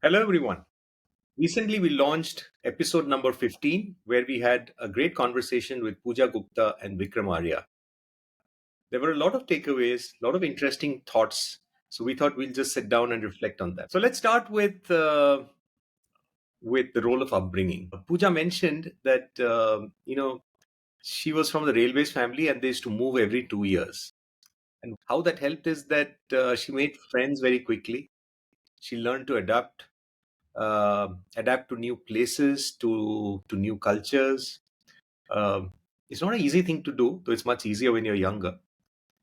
Hello, everyone. Recently, we launched episode number 15, where we had a great conversation with Pooja Gupta and Vikram Arya. There were a lot of takeaways, a lot of interesting thoughts. So we thought we'll just sit down and reflect on them. So let's start with the role of upbringing. Pooja mentioned that she was from the railways family and they used to move every 2 years. And how that helped is that she made friends very quickly. She learned to adapt to new places, to new cultures. Um, it's not an easy thing to do, though it's much easier when you're younger.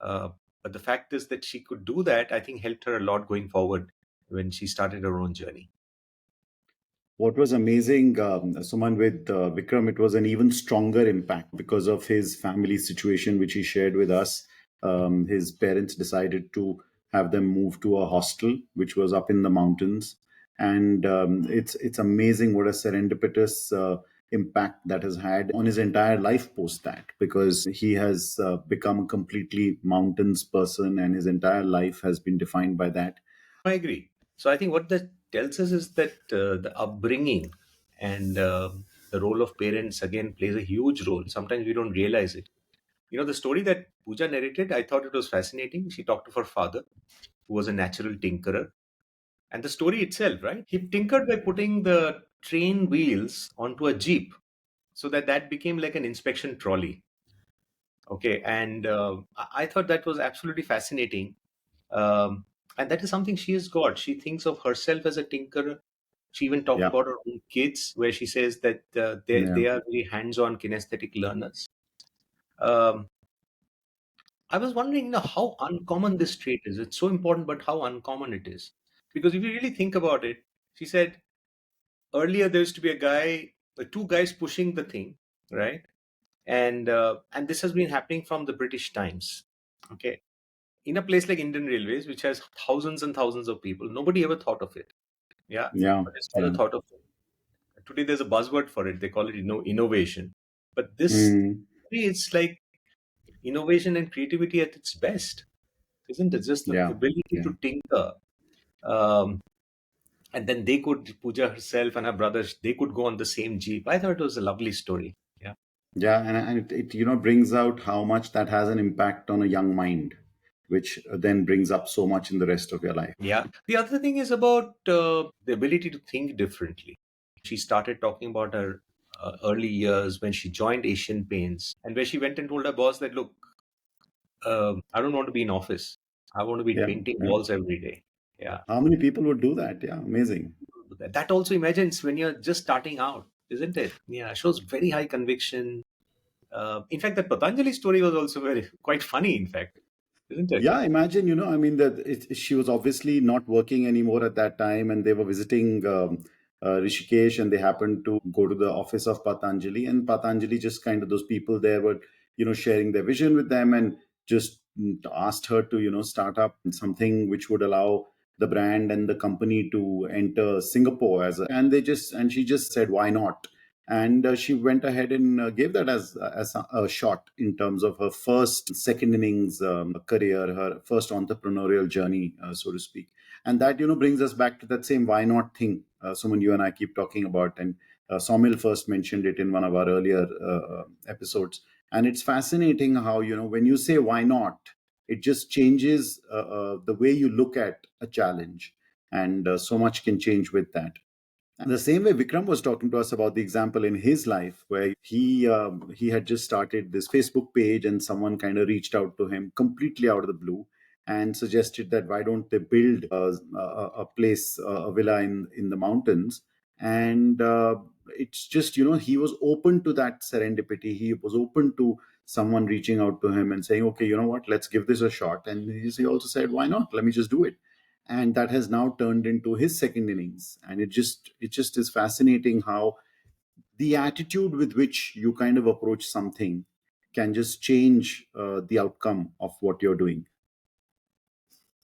Uh, but the fact is that she could do that, I think helped her a lot going forward when she started her own journey. What was amazing, Suman, with Vikram, it was an even stronger impact because of his family situation, which he shared with us. His parents decided to have them move to a hostel, which was up in the mountains, and it's amazing what a serendipitous impact that has had on his entire life post that, because he has become a completely mountains person, and his entire life has been defined by that. I agree. So I think what that tells us is that the upbringing and the role of parents again plays a huge role. Sometimes we don't realize it. The story that Pooja narrated, I thought it was fascinating. She talked to her father, who was a natural tinkerer. And the story itself, right? He tinkered by putting the train wheels onto a jeep so that became like an inspection trolley. Okay, and I thought that was absolutely fascinating. Um, and that is something she has got. She thinks of herself as a tinkerer. She even talked Yeah, about her own kids, where she says that yeah, they are very hands-on kinesthetic learners. Um, I was wondering, how uncommon this trait is. It's so important, but how uncommon it is. Because if you really think about it, she said earlier there used to be two guys pushing the thing, right? And this has been happening from the British times. Okay, in a place like Indian Railways, which has thousands and thousands of people, nobody ever thought of it. Yeah, yeah, but his father yeah. thought of it. Today there's a buzzword for it. They call it innovation. But this, Mm, it's like innovation and creativity at its best, isn't it? Just the yeah, ability yeah. to tinker. Um, and then they could, Pooja herself and her brothers, they could go on the same jeep. I thought it was a lovely story. Yeah. Yeah, and it brings out how much that has an impact on a young mind, which then brings up so much in the rest of your life. Yeah. The other thing is about the ability to think differently. She started talking about her early years when she joined Asian Paints and where she went and told her boss that, look, I don't want to be in office. I want to be Yeah, painting yeah. walls every day. Yeah. How many people would do that? Yeah, amazing. That also imagines when you're just starting out, isn't it? Yeah. Shows very high conviction. In fact, that Patanjali story was also very quite funny, in fact, isn't it? Yeah, imagine, I mean, that she was obviously not working anymore at that time, and they were visiting Rishikesh, and they happened to go to the office of Patanjali, and Patanjali just kind of, those people there were, sharing their vision with them, and just asked her to, start up something which would allow the brand and the company to enter Singapore and she just said, why not? And she went ahead and gave that as a shot in terms of her first second innings career, her first entrepreneurial journey, so to speak. And that brings us back to that same why not thing, Suman, you and I keep talking about. And Somil first mentioned it in one of our earlier episodes. And it's fascinating how, when you say why not, it just changes the way you look at a challenge, and so much can change with that. And the same way Vikram was talking to us about the example in his life, where he had just started this Facebook page, and someone kind of reached out to him completely out of the blue and suggested that why don't they build a place, a villa in the mountains. And it's just, he was open to that serendipity. He was open to someone reaching out to him and saying, okay, you know what, let's give this a shot. And he also said, why not, let me just do it. And that has now turned into his second innings. And it just is fascinating how the attitude with which you kind of approach something can just change the outcome of what you're doing.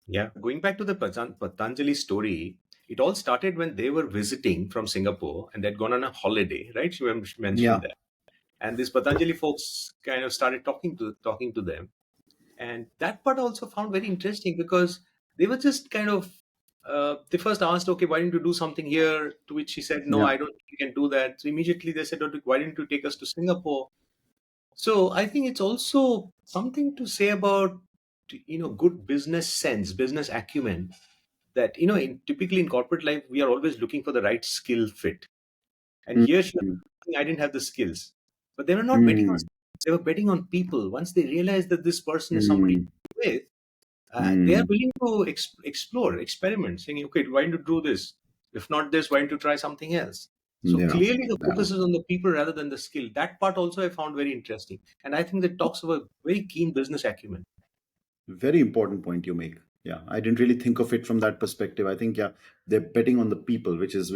Yeah. Going back to the Patanjali story, it all started when they were visiting from Singapore and they'd gone on a holiday, right? She Yeah, mentioned that. And these Patanjali folks kind of started talking to them. And that part I also found very interesting because they were just kind of They first asked, okay, why don't you do something here? To which he said, no, Yeah. I don't think you can do that. So immediately they said, "Okay, why didn't you take us to Singapore?" So I think it's also something to say about, good business sense, business acumen. That typically in corporate life, we are always looking for the right skill fit. And Mm, here she was mm, saying, I didn't have the skills, but they were not betting on. mm, They were betting on people. Once they realized that this person is somebody mm, with, they are mm. willing to explore, experiment, saying, okay, why don't you do this? If not this, why don't you try something else? So Yeah. clearly the Yeah. focus is on the people rather than the skill. That part also I found very interesting. And I think that talks about very keen business acumen. Very important point you make. Yeah, I didn't really think of it from that perspective. I think, yeah, they're betting on the people, which is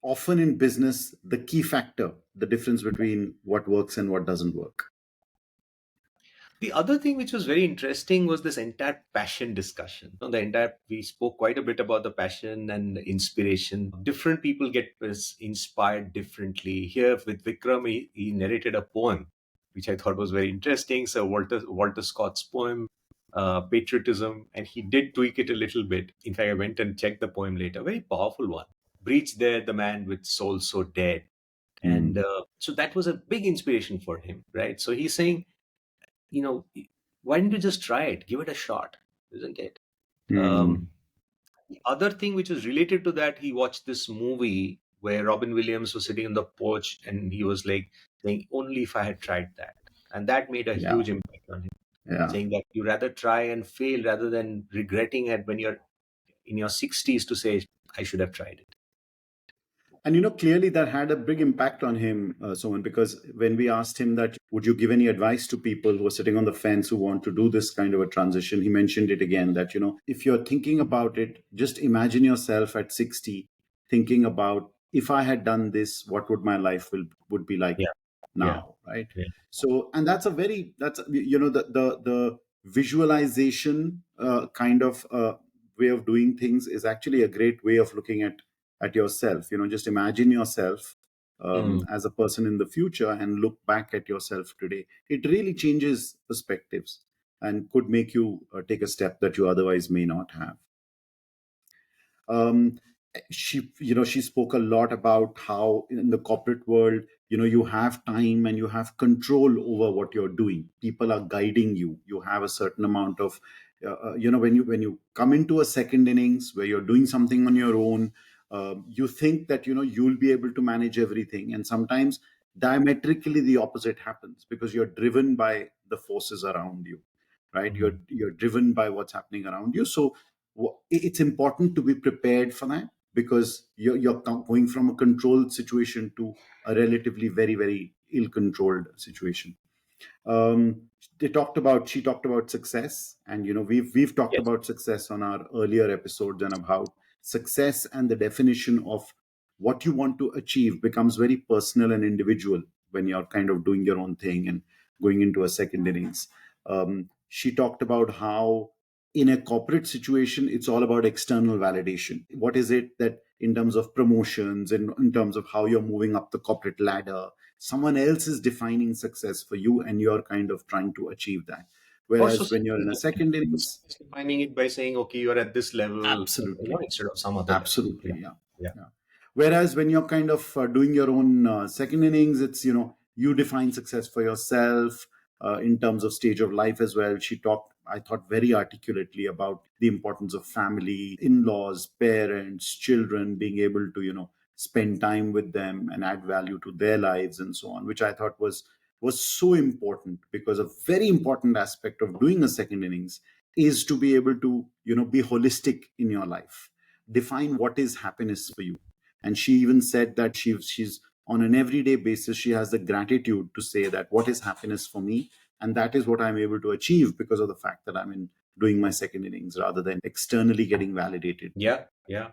often in business the key factor, the difference between what works and what doesn't work. The other thing which was very interesting was this entire passion discussion. The entire we spoke quite a bit about the passion and inspiration. Different people get inspired differently. Here with Vikram, he narrated a poem, which I thought was very interesting. So Walter Scott's poem, patriotism, and he did tweak it a little bit. In fact, I went and checked the poem later. Very powerful one. Breach there, the man with soul so dead, and Mm, so that was a big inspiration for him, right? So he's saying, you know, why don't you just try it? Give it a shot, isn't it? mm, Um, the other thing which was related to that, he watched this movie where Robin Williams was sitting on the porch and he was like saying, "Only if I had tried that," and that made a yeah, huge impact on him. yeah. Saying that you rather try and fail rather than regretting it when you're in your 60s to say, "I should have tried it." And clearly that had a big impact on him, Soman, because when we asked him that, would you give any advice to people who are sitting on the fence who want to do this kind of a transition, he mentioned it again that, if you're thinking about it, just imagine yourself at 60 thinking about, if I had done this, what would my life would be like Yeah, yeah, now, right? yeah. So, and that's the visualization kind of way of doing things is actually a great way of looking at yourself. Just imagine yourself Mm. as a person in the future and look back at yourself today. It really changes perspectives and could make you take a step that you otherwise may not have. um, she spoke a lot about how in the corporate world, you have time and you have control over what you're doing. People are guiding you. You have a certain amount of when you come into a second innings where you're doing something on your own, you think that you'll be able to manage everything, and sometimes diametrically the opposite happens because you're driven by the forces around you, right? you're Mm. you're driven by what's happening around you. So it's important to be prepared for that, because you're going from a controlled situation to a relatively very, very ill controlled situation. um, she talked about success, and we've talked Yes. about success on our earlier episodes, and about success and the definition of what you want to achieve becomes very personal and individual when you're kind of doing your own thing and going into a second innings. She talked about how in a corporate situation it's all about external validation. What is it that, in terms of promotions and in terms of how you're moving up the corporate ladder, someone else is defining success for you and you're kind of trying to achieve that. Or Whereas when you're society in a second innings, is defining it by saying, okay, you're at this level, absolutely, instead of some other level. absolutely, Yeah, yeah, yeah. yeah. Whereas when you're kind of doing your own second innings, it's, you define success for yourself in terms of stage of life as well. She talked, I thought, very articulately about the importance of family, in-laws, parents, children, being able to, spend time with them and add value to their lives and so on, which I thought was so important, because a very important aspect of doing a second innings is to be able to, be holistic in your life, define what is happiness for you. And she even said that she's on an everyday basis, she has the gratitude to say that what is happiness for me, and that is what I'm able to achieve because of the fact that I'm in doing my second innings rather than externally getting validated. Yeah, yeah.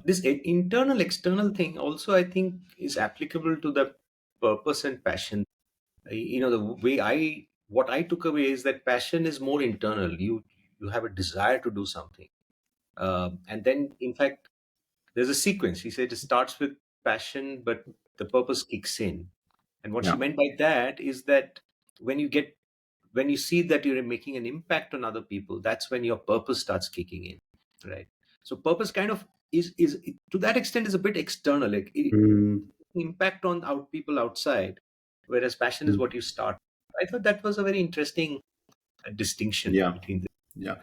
This internal external thing also, I think, is applicable to the purpose and passion. The way what I took away is that passion is more internal. You have a desire to do something, and then in fact there's a sequence. He said it starts with passion, but the purpose kicks in. And what she Yeah. meant by that is that when you get when you see that you're making an impact on other people, that's when your purpose starts kicking in, right? So purpose kind of is to that extent is a bit external, like Mm, impact on out people outside, whereas passion is mm. what you start. I thought that was a very interesting distinction Yeah. between the. Yeah.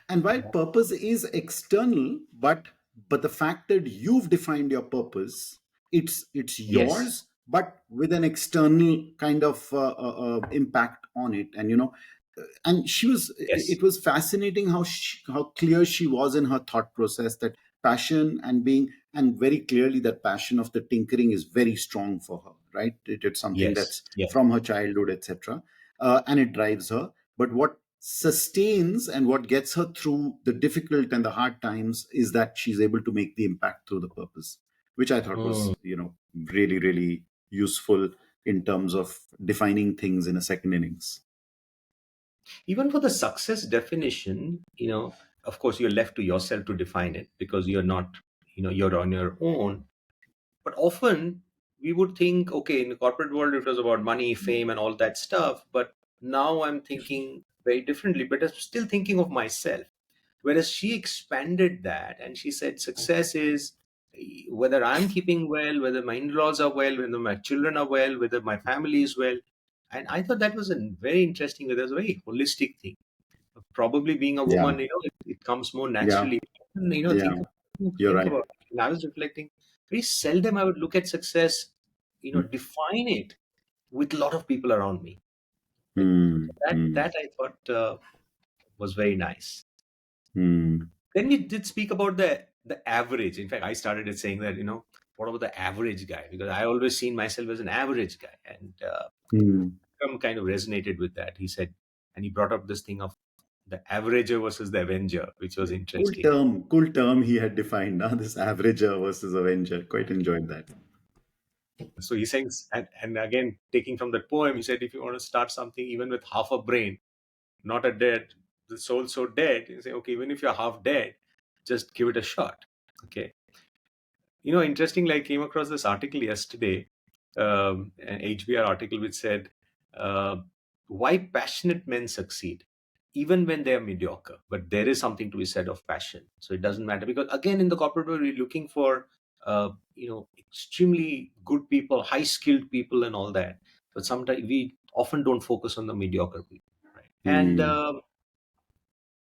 And while purpose is external, but the fact that you've defined your purpose, it's Yes, yours, but with an external kind of impact on it. And and she was yes. it was fascinating how clear she was in her thought process, that passion and being, and very clearly that passion of the tinkering is very strong for her, right? It's something Yes, that's yes. from her childhood, etc. And it drives her. But what sustains and what gets her through the difficult and the hard times is that she's able to make the impact through the purpose, which I thought Mm. was, really, really useful in terms of defining things in a second innings. Even for the success definition, of course, you're left to yourself to define it because you're not, you're on your own. But often we would think, okay, in the corporate world, it was about money, fame, and all that stuff. But now I'm thinking very differently, but I'm still thinking of myself. Whereas she expanded that and she said, success is whether I'm keeping well, whether my in laws are well, whether my children are well, whether my family is well. And I thought that was a very interesting, that was a very holistic thing. Probably being a Yeah, woman, it comes more yeah, naturally. yeah. You're Think right. about it. And I was reflecting, very seldom I would look at success, define it with a lot of people around me. Like Hmm. Hmm. that I thought was very nice. Hmm. Then we did speak about the average. In fact, I started at saying that, what about the average guy? Because I always seen myself as an average guy, and Hmm. Vikram kind of resonated with that. He said, and he brought up this thing of the averager versus the avenger, which was interesting. Cool term he had defined. This averager versus avenger. Quite enjoyed that. So he says, and again, taking from that poem, he said, if you want to start something even with half a brain, not a dead, the soul so dead, you say, okay, even if you're half dead, just give it a shot. Okay. Interestingly, I came across this article yesterday, an HBR article which said, uh, why passionate men succeed, even when they are mediocre. But there is something to be said of passion. So it doesn't matter because, again, in the corporate world, we're looking for, extremely good people, high skilled people, and all that. But sometimes we often don't focus on the mediocre people. Right? And Hmm.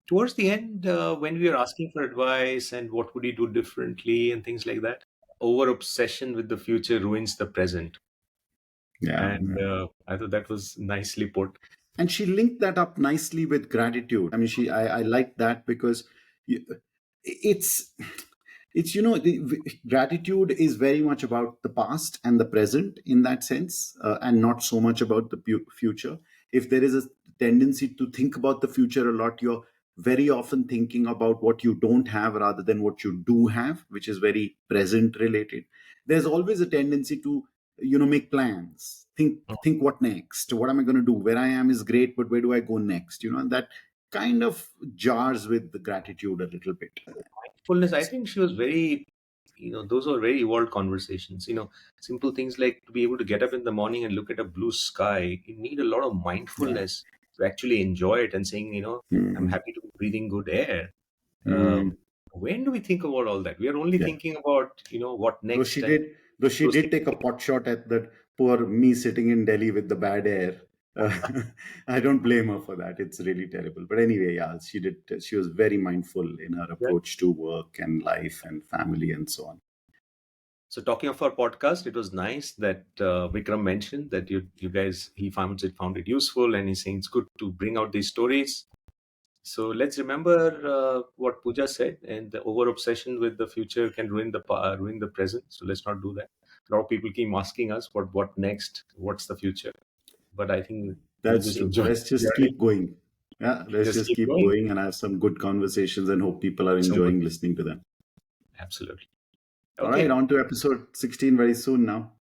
towards the end, when we were asking for advice and what would you do differently and things like that, over obsession with the future ruins the present. Yeah. And I thought that was nicely put. And she linked that up nicely with gratitude. I mean, I like that because you, it's gratitude is very much about the past and the present in that sense, and not so much about the future. If there is a tendency to think about the future a lot, you're very often thinking about what you don't have rather than what you do have, which is very present related. There's always a tendency to make plans, think what next, what am I going to do, where I am is great, but where do I go next, and that kind of jars with the gratitude a little bit. Mindfulness, I think she was very, those were very evolved conversations. Simple things like to be able to get up in the morning and look at a blue sky, you need a lot of Yeah. mindfulness to actually enjoy it and saying, I'm Mm, happy to be breathing good air. Uh, mm, when do we think about all that? We are only yeah. thinking about, what Though next she and did, though she those did things. take a pot shot at that poor me sitting in Delhi with the bad air. I don't blame her for that. It's really terrible. But anyway, yeah, she did. She was very mindful in her approach to work and life and family and so on. So talking of our podcast, it was nice that Vikram mentioned that you guys he found it useful, and he's saying it's good to bring out these stories. So let's remember what Pooja said, and the over obsession with the future can ruin the present. So let's not do that. A lot of people keep asking us what next, what's the future, but I think we'll That's just true. enjoy Let's the just journey. keep going. Yeah, let's Just just keep keep going. going and have some good conversations and hope people are Some good, enjoying listening to them. absolutely. All right, Okay. on to episode 16 very soon now.